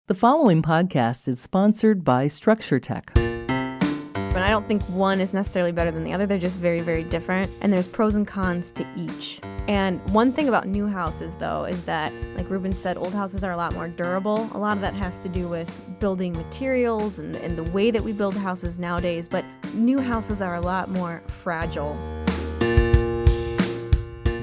The following podcast is sponsored by Structure Tech. And I don't think one is necessarily better than the other. They're just very, very different. And there's pros and cons to each. And one thing about new houses, though, is that, like Ruben said, old houses are a lot more durable. A lot of that has to do with building materials and the way that we build houses nowadays. But new houses are a lot more fragile.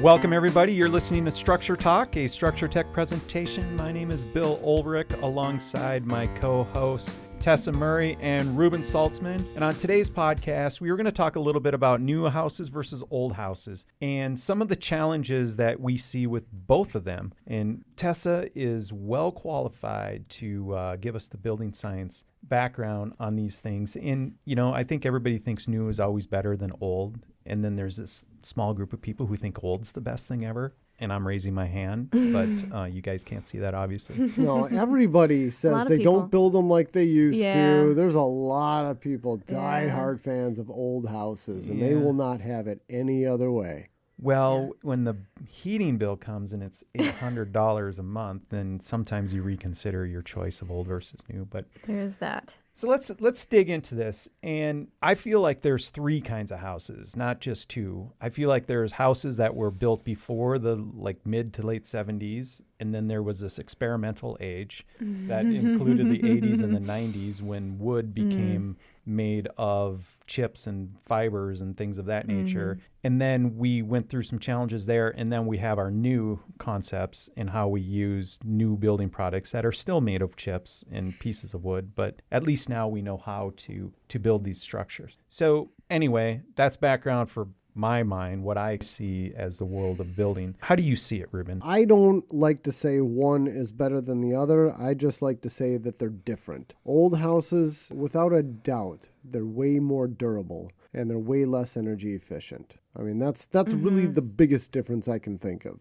Welcome, everybody. You're listening to Structure Talk, a Structure Tech presentation. My name is Bill Ulrich, alongside my co-hosts Tessa Murray and Ruben Saltzman. And on today's podcast, we were going to talk a little bit about new houses versus old houses and some of the challenges that we see with both of them. And Tessa is well qualified to give us the building science background on these things. And, I think everybody thinks new is always better than old. And then there's this small group of people who think old's the best thing ever. And I'm raising my hand, but you guys can't see that, obviously. No, everybody says they don't build them like they used to. There's a lot of people, diehard fans of old houses, and they will not have it any other way. Well, when the heating bill comes and it's $800 a month, then sometimes you reconsider your choice of old versus new. But there is that. So let's dig into this. And I feel like there's three kinds of houses, not just two. I feel like there's houses that were built before the mid to late 70s. And then there was this experimental age that included the 80s and the 90s when wood became made of chips and fibers and things of that nature. And then we went through some challenges there. And then we have our new concepts and how we use new building products that are still made of chips and pieces of wood. But at least now we know how to build these structures. So anyway, that's background for my mind, what I see as the world of building. How do you see it, Ruben? I don't like to say one is better than the other. I just like to say that they're different. Old houses, without a doubt, they're way more durable and they're way less energy efficient. I mean, that's really the biggest difference I can think of.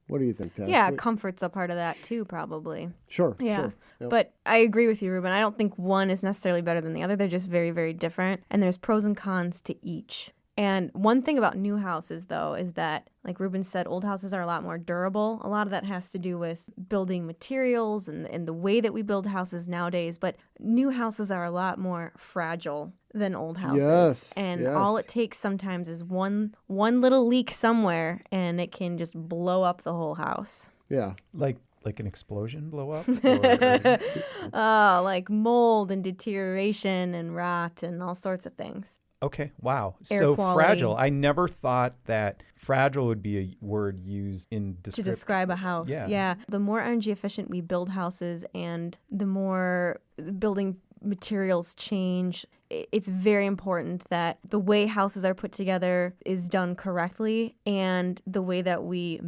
What do you think, Tess? Yeah, comfort's a part of that too, probably. Sure. Yeah. Yep. But I agree with you, Ruben. I don't think one is necessarily better than the other. They're just very, very different. And there's pros and cons to each. And one thing about new houses, though, is that, like Ruben said, old houses are a lot more durable. A lot of that has to do with building materials and the way that we build houses nowadays. But new houses are a lot more fragile than old houses. Yes, and all it takes sometimes is one little leak somewhere, and it can just blow up the whole house. Yeah. Like an explosion blow up? Like mold and deterioration and rot and all sorts of things. Okay, wow. Air so quality. Fragile. I never thought that fragile would be a word used in to describe a house. Yeah. The more energy efficient we build houses and the more building materials change, it's very important that the way houses are put together is done correctly, and the way that we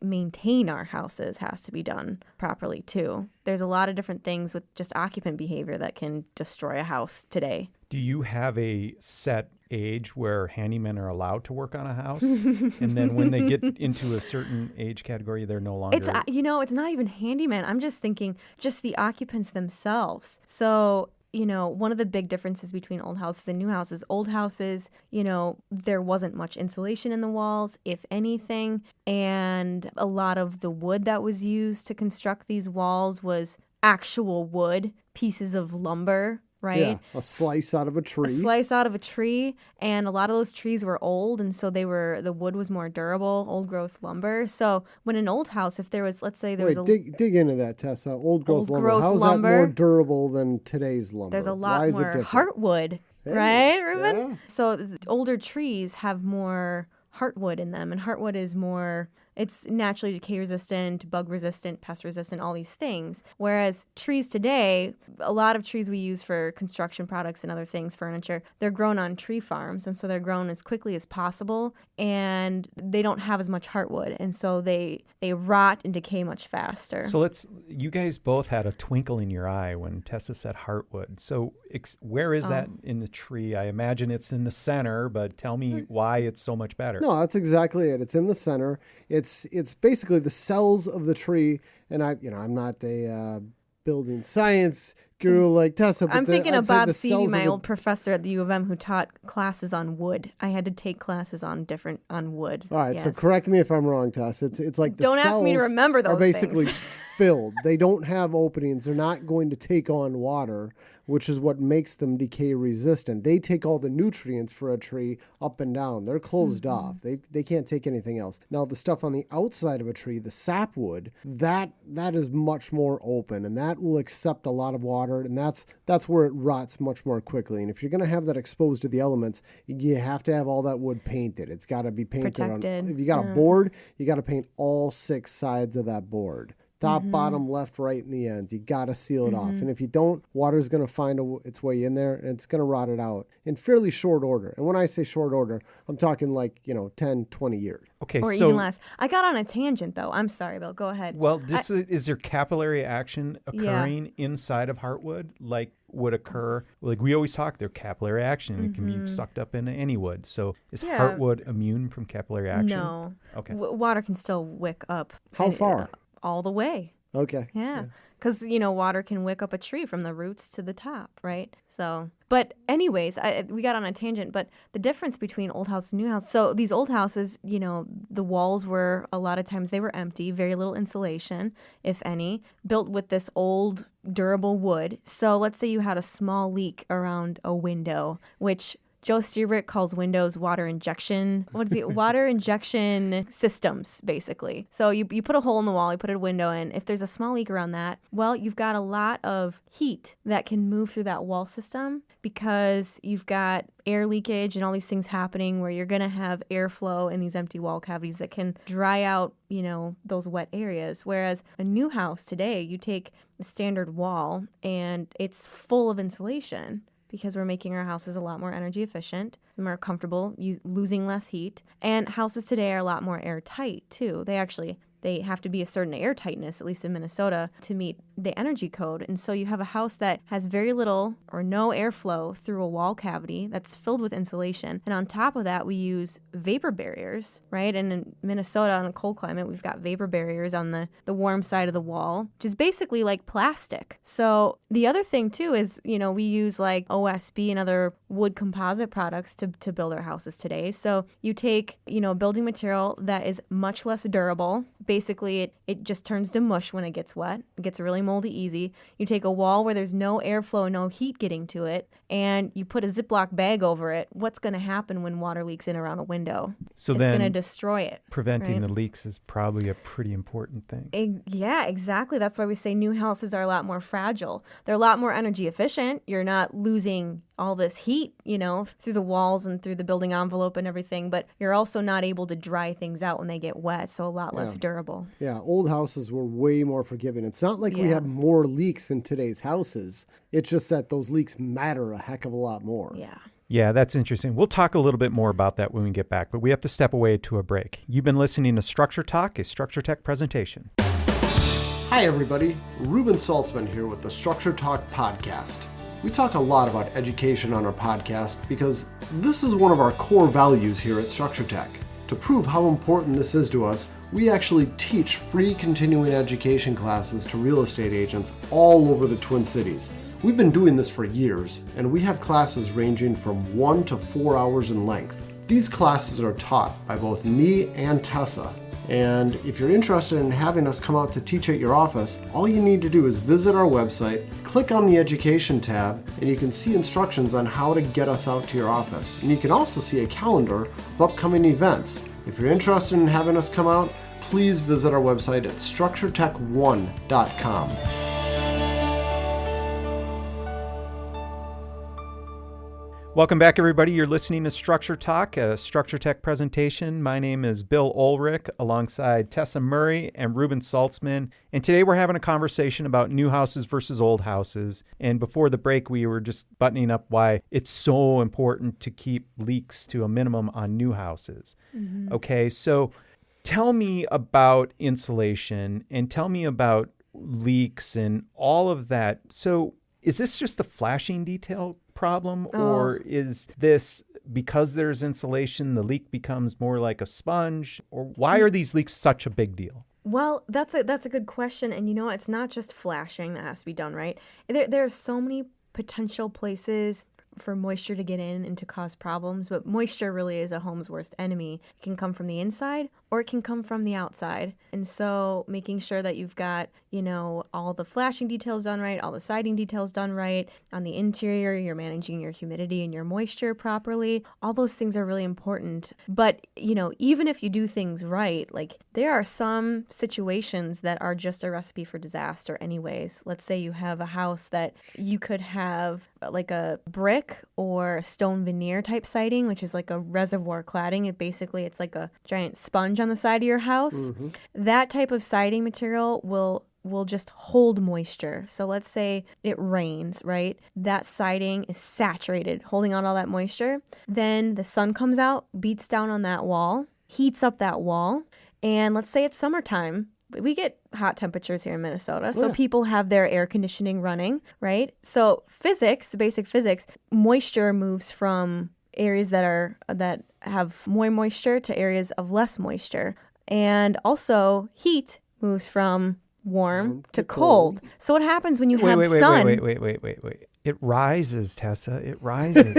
maintain our houses has to be done properly too. There's a lot of different things with just occupant behavior that can destroy a house today. Do you have a set age where handymen are allowed to work on a house? And then when they get into a certain age category, they're no longer... It's not even handymen. I'm just thinking just the occupants themselves. So, one of the big differences between old houses and new houses, old houses, there wasn't much insulation in the walls, if anything. And a lot of the wood that was used to construct these walls was actual wood, pieces of lumber. Right? Yeah, a slice out of a tree. And a lot of those trees were old, and so the wood was more durable, old growth lumber. So when an old house, if there was, let's say there was dig into that, Tessa. Old growth lumber. How is lumber, that more durable than today's lumber? There's a lot more heartwood, right, Ruben? Yeah. So older trees have more heartwood in them, and heartwood is more... It's naturally decay resistant, bug resistant, pest resistant, all these things. Whereas trees today, a lot of trees we use for construction products and other things, furniture, they're grown on tree farms. And so they're grown as quickly as possible. And they don't have as much heartwood. And so they rot and decay much faster. So you guys both had a twinkle in your eye when Tessa said heartwood. So where is that in the tree? I imagine it's in the center, but tell me why it's so much better. No, that's exactly it. It's in the center. It's basically the cells of the tree, and I'm not a building science guru like Tessa. But I'm thinking of I'd say Bob the Seavey, cells of my the- old professor at the U of M, who taught classes on wood. I had to take classes on wood. All right, so Yes. correct me if I'm wrong, Tess. It's like the Don't ask me to cells remember are those basically things. filled. They don't have openings. They're not going to take on water, which is what makes them decay resistant. They take all the nutrients for a tree up and down. They're closed off. They can't take anything else. Now the stuff on the outside of a tree, the sapwood, that is much more open, and that will accept a lot of water, and that's where it rots much more quickly. And if you're going to have that exposed to the elements, you have to have all that wood painted. It's got to be painted. Protected. If you got a board, you got to paint all 6 sides of that board. Top, bottom, left, right, and the ends. You got to seal it off. And if you don't, water's going to find its way in there, and it's going to rot it out in fairly short order. And when I say short order, I'm talking like, 10, 20 years. Okay, Or so even less. I got on a tangent, though. I'm sorry, Bill. Go ahead. well, is there capillary action occurring inside of heartwood like would occur? Like we always talk, there's capillary action. It can be sucked up into any wood. So is Yeah. heartwood immune from capillary action? No. Okay. Water can still wick up. How far? All the way. Okay. Yeah. Because, water can wick up a tree from the roots to the top, right? So, but anyways, we got on a tangent, but the difference between old house and new house. So these old houses, the walls were, a lot of times they were empty, very little insulation, if any, built with this old durable wood. So let's say you had a small leak around a window, which Joe Steerick calls windows water injection. What is it? Water injection systems, basically. So you put a hole in the wall, you put a window in. If there's a small leak around that, well, you've got a lot of heat that can move through that wall system because you've got air leakage and all these things happening where you're going to have airflow in these empty wall cavities that can dry out, those wet areas. Whereas a new house today, you take a standard wall and it's full of insulation, because we're making our houses a lot more energy efficient, more comfortable, losing less heat. And houses today are a lot more airtight, too. They have to be a certain air tightness, at least in Minnesota, to meet the energy code. And so you have a house that has very little or no airflow through a wall cavity that's filled with insulation. And on top of that, we use vapor barriers, right? And in Minnesota, on a cold climate, we've got vapor barriers on the warm side of the wall, which is basically like plastic. So the other thing, too, is, we use like OSB and other wood composite products to build our houses today. So you take, a building material that is much less durable. Basically, it just turns to mush when it gets wet. It gets really moldy easy. You take a wall where there's no airflow, no heat getting to it, and you put a Ziploc bag over it. What's going to happen when water leaks in around a window? So it's then going to destroy it. preventing right? the leaks is probably a pretty important thing. Yeah, exactly. That's why we say new houses are a lot more fragile. They're a lot more energy efficient. You're not losing all this heat, through the walls and through the building envelope and everything, but you're also not able to dry things out when they get wet, so a lot less durable. Yeah, old houses were way more forgiving. It's not like we Yeah. have more leaks in today's houses. It's just that those leaks matter a heck of a lot more. Yeah. Yeah, that's interesting. We'll talk a little bit more about that when we get back, but we have to step away to a break. You've been listening to Structure Talk, a Structure Tech presentation. Hi, everybody. Ruben Saltzman here with the Structure Talk podcast. We talk a lot about education on our podcast because this is one of our core values here at Structure Tech. To prove how important this is to us, we actually teach free continuing education classes to real estate agents all over the Twin Cities. We've been doing this for years, and we have classes ranging from 1 to 4 hours in length. These classes are taught by both me and Tessa. And if you're interested in having us come out to teach at your office, all you need to do is visit our website, click on the Education tab, and you can see instructions on how to get us out to your office. And you can also see a calendar of upcoming events. If you're interested in having us come out, please visit our website at structuretech1.com. Welcome back, everybody. You're listening to Structure Talk, a Structure Tech presentation. My name is Bill Ulrich, alongside Tessa Murray and Ruben Saltzman. And today we're having a conversation about new houses versus old houses. And before the break, we were just buttoning up why it's so important to keep leaks to a minimum on new houses. Mm-hmm. Okay, so tell me about insulation and tell me about leaks and all of that. So is this just a flashing detail problem, or is this because there's insulation, the leak becomes more like a sponge? Or why are these leaks such a big deal? Well, that's a good question. And it's not just flashing that has to be done, right? There are so many potential places for moisture to get in and to cause problems, but moisture really is a home's worst enemy. It can come from the inside or it can come from the outside. And so making sure that you've got, all the flashing details done right, all the siding details done right, on the interior, you're managing your humidity and your moisture properly. All those things are really important. But, even if you do things right, like there are some situations that are just a recipe for disaster anyways. Let's say you have a house that you could have like a brick or stone veneer type siding, which is like a reservoir cladding. It's like a giant sponge on the side of your house. Mm-hmm. That type of siding material will just hold moisture. So let's say it rains, right? That siding is saturated, holding on all that moisture. Then the sun comes out, beats down on that wall, heats up that wall. And let's say it's summertime. We get hot temperatures here in Minnesota, so people have their air conditioning running, right? So the basic physics, moisture moves from areas that have more moisture to areas of less moisture. And also heat moves from warm to cold. So what happens when you have sun? Wait. It rises, Tessa. It rises.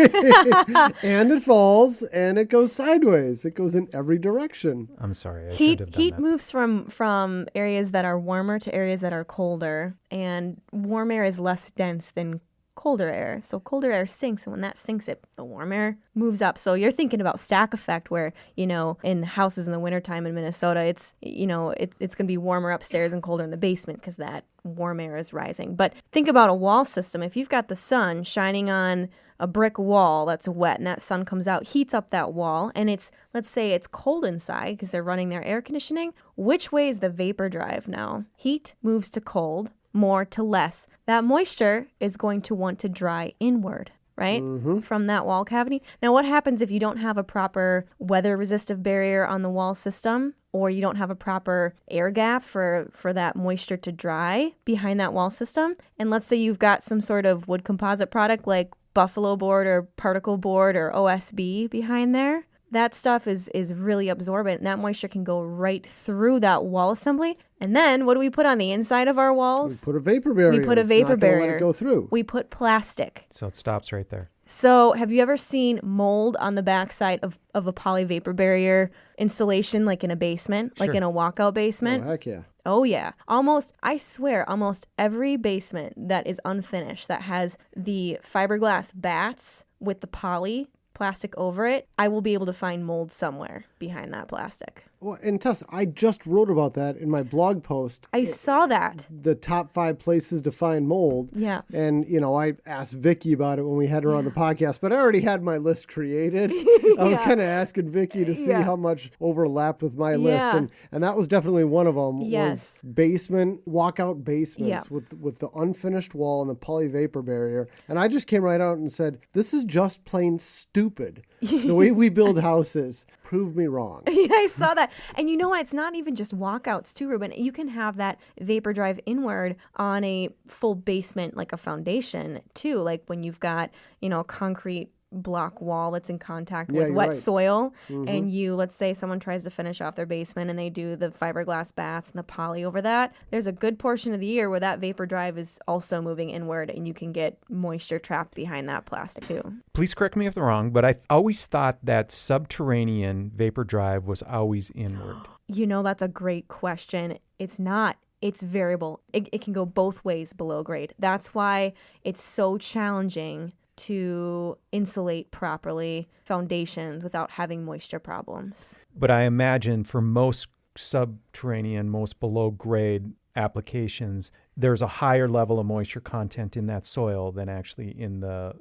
And it falls, and it goes sideways. It goes in every direction. I'm sorry. I should have done Heat that. moves from areas that are warmer to areas that are colder, and warm air is less dense than colder air. So colder air sinks, and when that sinks, the warm air moves up. So you're thinking about stack effect where, in houses in the wintertime in Minnesota, it's going to be warmer upstairs and colder in the basement because that warm air is rising. But think about a wall system. If you've got the sun shining on a brick wall that's wet and that sun comes out, heats up that wall, and let's say it's cold inside because they're running their air conditioning, which way is the vapor drive now? Heat moves to cold, more to less. That moisture is going to want to dry inward, right? Mm-hmm. From that wall cavity. Now, what happens if you don't have a proper weather resistive barrier on the wall system, or you don't have a proper air gap for that moisture to dry behind that wall system? And let's say you've got some sort of wood composite product like buffalo board or particle board or OSB behind there. That stuff is really absorbent, and that moisture can go right through that wall assembly. And then what do we put on the inside of our walls? We put a vapor barrier. We put a vapor barrier. Let it go through. We put plastic. So it stops right there. So have you ever seen mold on the backside of a poly vapor barrier installation, like in a basement, like in a walkout basement? Oh, heck yeah. Oh, yeah. I swear, almost every basement that is unfinished, that has the fiberglass bats with the poly plastic over it, I will be able to find mold somewhere behind that plastic. Well, and Tess, I just wrote about that in my blog post. I saw that. The top 5 places to find mold. Yeah. And, I asked Vicky about it when we had her on the podcast, but I already had my list created. I was kind of asking Vicky to see how much overlapped with my list. And that was definitely one of them. Yes. Was walkout basements with the unfinished wall and the poly vapor barrier. And I just came right out and said, this is just plain stupid. The way we build houses. Prove me wrong. Yeah, I saw that. And you know what? It's not even just walkouts too, Ruben. You can have that vapor drive inward on a full basement, like a foundation too. Like when you've got, a concrete block wall that's in contact with wet soil, and let's say someone tries to finish off their basement and they do the fiberglass bats and the poly over that. There's a good portion of the year where that vapor drive is also moving inward, and you can get moisture trapped behind that plastic too. Please correct me if I'm wrong, but I always thought that subterranean vapor drive was always inward. That's a great question. It's not. It's variable. It can go both ways below grade. That's why it's so challenging to insulate properly foundations without having moisture problems. But I imagine for most subterranean, most below grade applications, there's a higher level of moisture content in that soil than actually in the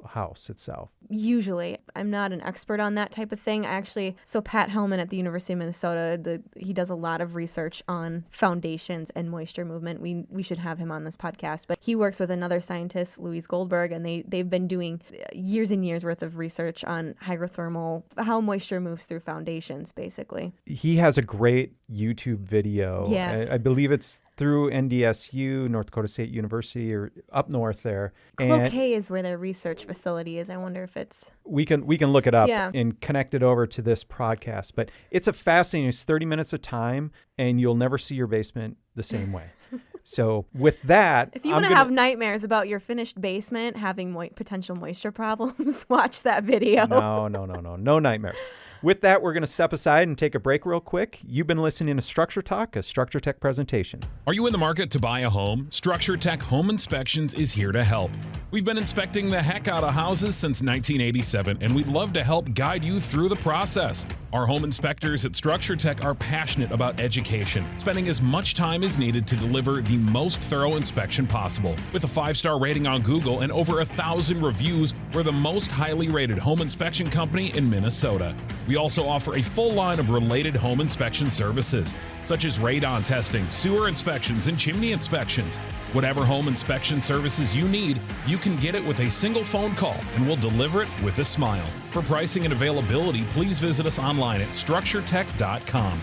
house itself. Usually. I'm not an expert on that type of thing. So Pat Hellman at the University of Minnesota, he does a lot of research on foundations and moisture movement. We should have him on this podcast. But he works with another scientist, Louise Goldberg, and they've been doing years and years worth of research on hygrothermal, how moisture moves through foundations, basically. He has a great YouTube video. Yes. I believe it's through NDSU, North Dakota State University, or up north there. Cloquet is where their research facility is. I wonder if it's... We can look it up Yeah. and connect it over to this podcast. But it's a fascinating, it's 30 minutes of time, and you'll never see your basement the same way. So with that, If you want to have nightmares about your finished basement having potential moisture problems, watch that video. No nightmares. With that, we're going to step aside and take a break real quick. You've been listening to Structure Talk, a Structure Tech presentation. Are you in the market to buy a home? Structure Tech Home Inspections is here to help. We've been inspecting the heck out of houses since 1987, and we'd love to help guide you through the process. Our home inspectors at Structure Tech are passionate about education, spending as much time as needed to deliver the most thorough inspection possible. With a 5-star rating on Google and over 1,000 reviews, we're the most highly rated home inspection company in Minnesota. We also offer a full line of related home inspection services, such as radon testing, sewer inspections, and chimney inspections. Whatever home inspection services you need, you can get it with a single phone call, and we'll deliver it with a smile. For pricing and availability, please visit us online at structuretech.com.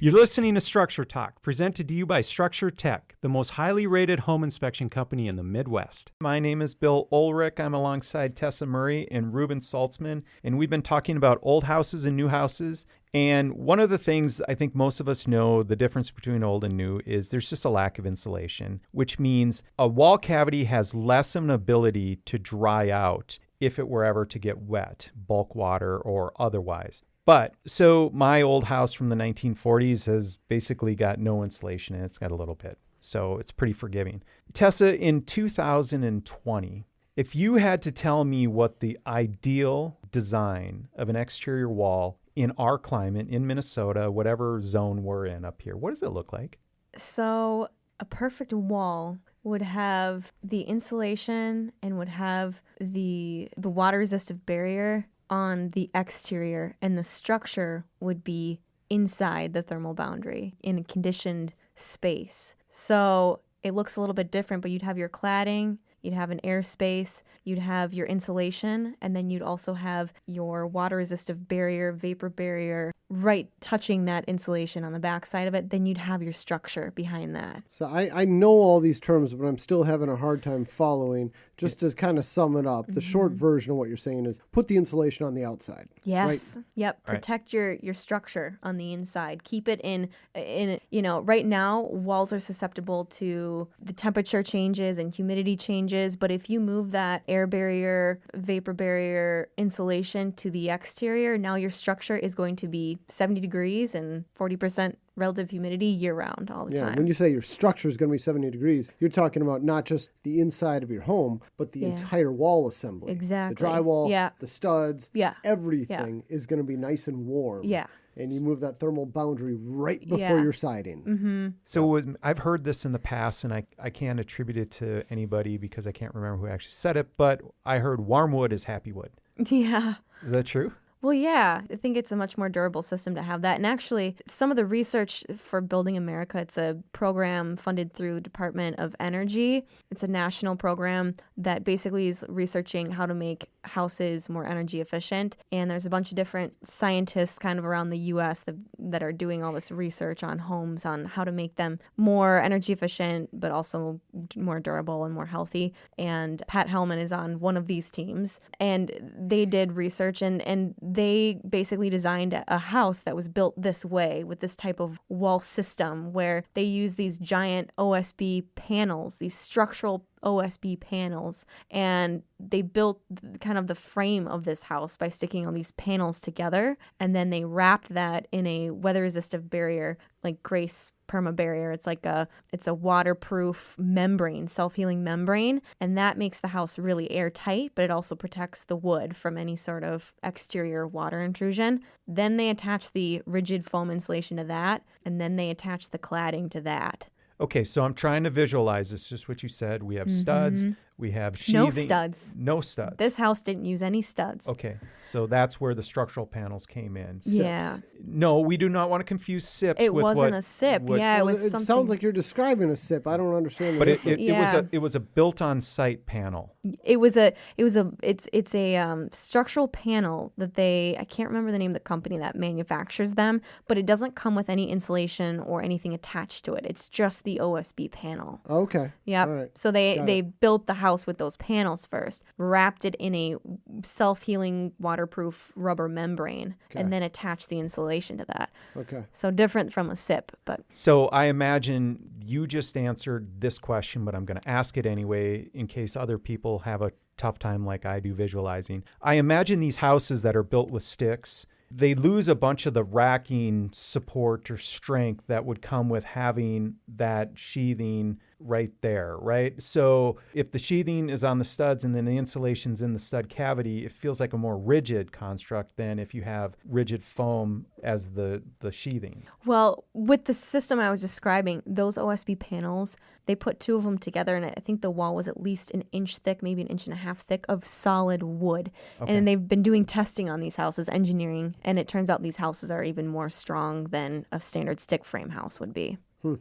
You're listening to Structure Talk, presented to you by Structure Tech, the most highly rated home inspection company in the Midwest. My name is Bill Ulrich. I'm alongside Tessa Murray and Ruben Saltzman, and we've been talking about old houses and new houses. And one of the things I think most of us know, the difference between old and new, is there's just a lack of insulation, which means a wall cavity has less of an ability to dry out if it were ever to get wet, bulk water or otherwise. But so my old house from the 1940s has basically got no insulation in it. It's got a little bit. So it's pretty forgiving. Tessa, in 2020, if you had to tell me what the ideal design of an exterior wall in our climate, in Minnesota, whatever zone we're in up here, what does it look like? So a perfect wall would have the insulation and would have the water resistive barrier on the exterior, and the structure would be inside the thermal boundary in a conditioned space. So it looks a little bit different, but you'd have your cladding, you'd have an airspace, you'd have your insulation, and then you'd also have your water resistive barrier, vapor barrier, right touching that insulation on the back side of it. Then you'd have your structure behind that. So I know all these terms, but I'm still having a hard time following. Just to kind of sum it up, the short version of what you're saying is put the insulation on the outside. Yes. Right? Yep. Protect your structure on the inside. Keep it in, right now, walls are susceptible to the temperature changes and humidity changes. But if you move that air barrier, vapor barrier, insulation to the exterior, now your structure is going to be 70 degrees and 40% relative humidity year round all the time. When you say your structure is going to be 70 degrees, you're talking about not just the inside of your home, but the entire wall assembly. Exactly. The drywall, the studs, everything is going to be nice and warm. Yeah. And you move that thermal boundary right before your siding. Mm-hmm. So I've heard this in the past, and I can't attribute it to anybody because I can't remember who actually said it, but I heard warm wood is happy wood. Yeah. Is that true? Well, yeah, I think it's a much more durable system to have that. And actually, some of the research for Building America, it's a program funded through Department of Energy. It's a national program that basically is researching how to make houses more energy efficient. And there's a bunch of different scientists kind of around the U.S. that are doing all this research on homes, on how to make them more energy efficient, but also more durable and more healthy. And Pat Hellman is on one of these teams. And they did research and they basically designed a house that was built this way with this type of wall system where they use these giant OSB panels, these structural OSB panels, and they built kind of the frame of this house by sticking all these panels together, and then they wrapped that in a weather resistive barrier like Grace Perma barrier. It's a waterproof membrane, self-healing membrane, and that makes the house really airtight, but it also protects the wood from any sort of exterior water intrusion. Then they attach the rigid foam insulation to that, and then they attach the cladding to that. Okay, so I'm trying to visualize this, just what you said. We have studs, we have sheathing. No studs. No studs. This house didn't use any studs. Okay, so that's where the structural panels came in. Yeah. No, we do not want to confuse SIPs It with wasn't a SIP. Yeah, it was it something. sounds like you're describing a SIP. I don't understand. But the it was a built-on-site panel. It's a structural panel that I can't remember the name of the company that manufactures them, but it doesn't come with any insulation or anything attached to it. It's just the OSB panel. Okay. Yep. All right. So they built the house with those panels first, wrapped it in a self-healing waterproof rubber membrane, and then attached the insulation to that. Okay. So different from a SIP, but So I imagine you just answered this question, but I'm going to ask it anyway in case other people have a tough time like I do visualizing. I imagine these houses that are built with sticks, they lose a bunch of the racking support or strength that would come with having that sheathing right there, right? So if the sheathing is on the studs and then the insulation's in the stud cavity, it feels like a more rigid construct than if you have rigid foam as the sheathing. well, with the system I was describing, those OSB panels, they put two of them together, and I think the wall was at least an inch thick, maybe an inch and a half thick of solid wood. Okay. And they've been doing testing on these houses, engineering, and it turns out these houses are even more strong than a standard stick frame house would be.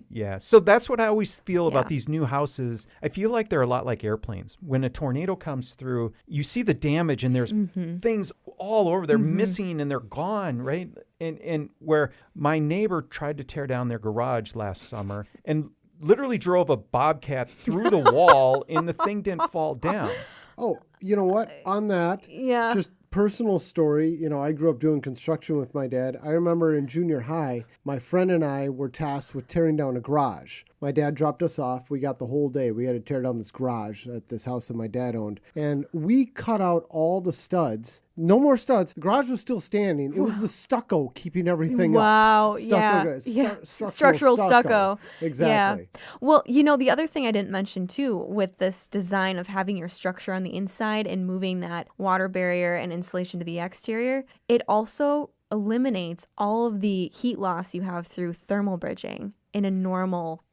Yeah. So that's what I always feel about Yeah. these new houses. I feel like they're a lot like airplanes. When a tornado comes through, you see the damage and there's things all over. They're missing and they're gone, right? And where my neighbor tried to tear down their garage last summer and literally drove a bobcat through the wall and the thing didn't fall down. Oh, you know what? On that, Yeah. just personal story. You know, I grew up doing construction with my dad. I remember in junior high, my friend and I were tasked with tearing down a garage. My dad dropped us off. We got the whole day. We had to tear down this garage at this house that my dad owned. And we cut out all the studs. No more studs. The garage was still standing. It was the stucco keeping everything Wow, up. yeah. Structural stucco. Exactly. Yeah. Well, you know, the other thing I didn't mention too with this design of having your structure on the inside and moving that water barrier and insulation to the exterior, it also eliminates all of the heat loss you have through thermal bridging in a normal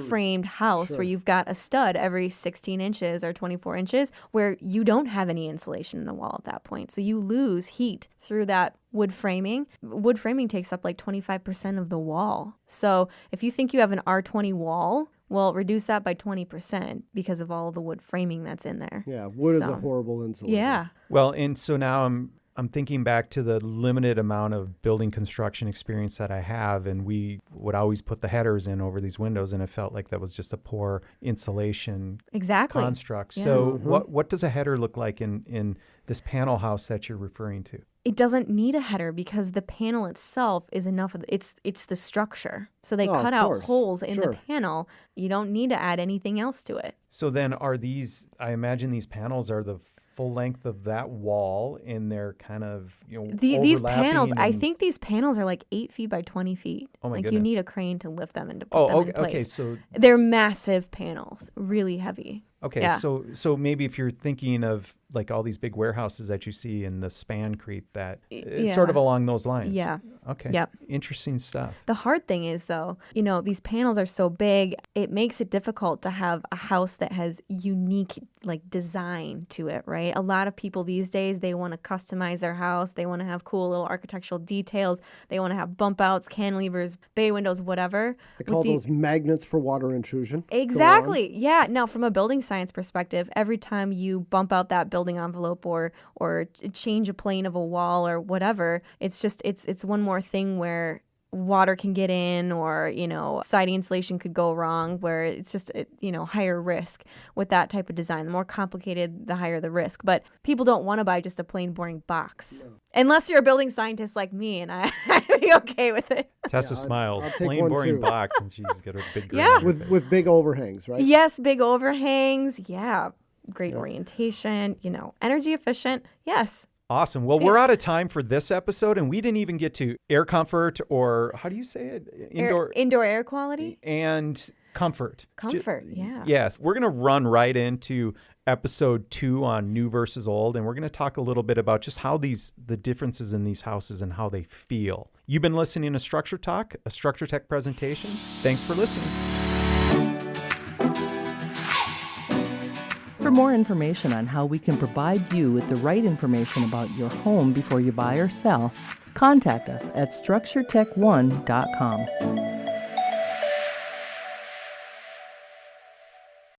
framed house where you've got a stud every 16 inches or 24 inches where you don't have any insulation in the wall at that point. So you lose heat through that wood framing. Wood framing takes up like 25% of the wall. So if you think you have an R20 wall, well, reduce that by 20% because of all the wood framing that's in there. Yeah, wood is a So, horrible insulator. Yeah. Well, and so now I'm thinking back to the limited amount of building construction experience that I have, and we would always put the headers in over these windows, and it felt like that was just a poor insulation Exactly. construct. Yeah. So what does a header look like in this panel house that you're referring to? It doesn't need a header because the panel itself is enough of it's the structure. So they Oh, cut of out course. holes in Sure. the panel. You don't need to add anything else to it. So then are these, I imagine these panels are the full length of that wall, and they're kind of, These panels, I and- think these panels are like 8 feet by 20 feet. Oh my like you goodness. need a crane to lift them and to put Oh, them okay, in place. okay, so They're massive panels, really heavy. okay, Yeah. so maybe if you're thinking of like all these big warehouses that you see in the span creep, that it's sort of Yeah. along those lines. Yeah. Okay. Yep. Interesting stuff. The hard thing is, though, these panels are so big, it makes it difficult to have a house that has unique, design to it, right? A lot of people these days, they want to customize their house. They want to have cool little architectural details. They want to have bump outs, cantilevers, bay windows, whatever. I call those magnets for water intrusion. Go on. Exactly. Yeah. Now, from a building science perspective, every time you bump out that building envelope or change a plane of a wall or whatever, it's one more thing where water can get in or, siding insulation could go wrong, where it's just, higher risk with that type of design. The more complicated, the higher the risk. But people don't want to buy just a plain boring box. No. Unless you're a building scientist like me, and I'd be okay with it. Tessa smiles. I'll take Plain one boring too. box, and she's got her big grin Yeah. on her face. With big overhangs, right? Yes, big overhangs. Yeah. Great orientation, energy efficient. Yes. Awesome. Well, we're out of time for this episode, and we didn't even get to air comfort, or how do you say it? Indoor air quality and comfort. Comfort, yeah. Yes. We're going to run right into episode 2 on new versus old, and we're going to talk a little bit about just how the differences in these houses and how they feel. You've been listening to Structure Talk, a Structure Tech presentation. Thanks for listening. For more information on how we can provide you with the right information about your home before you buy or sell, contact us at structuretech1.com.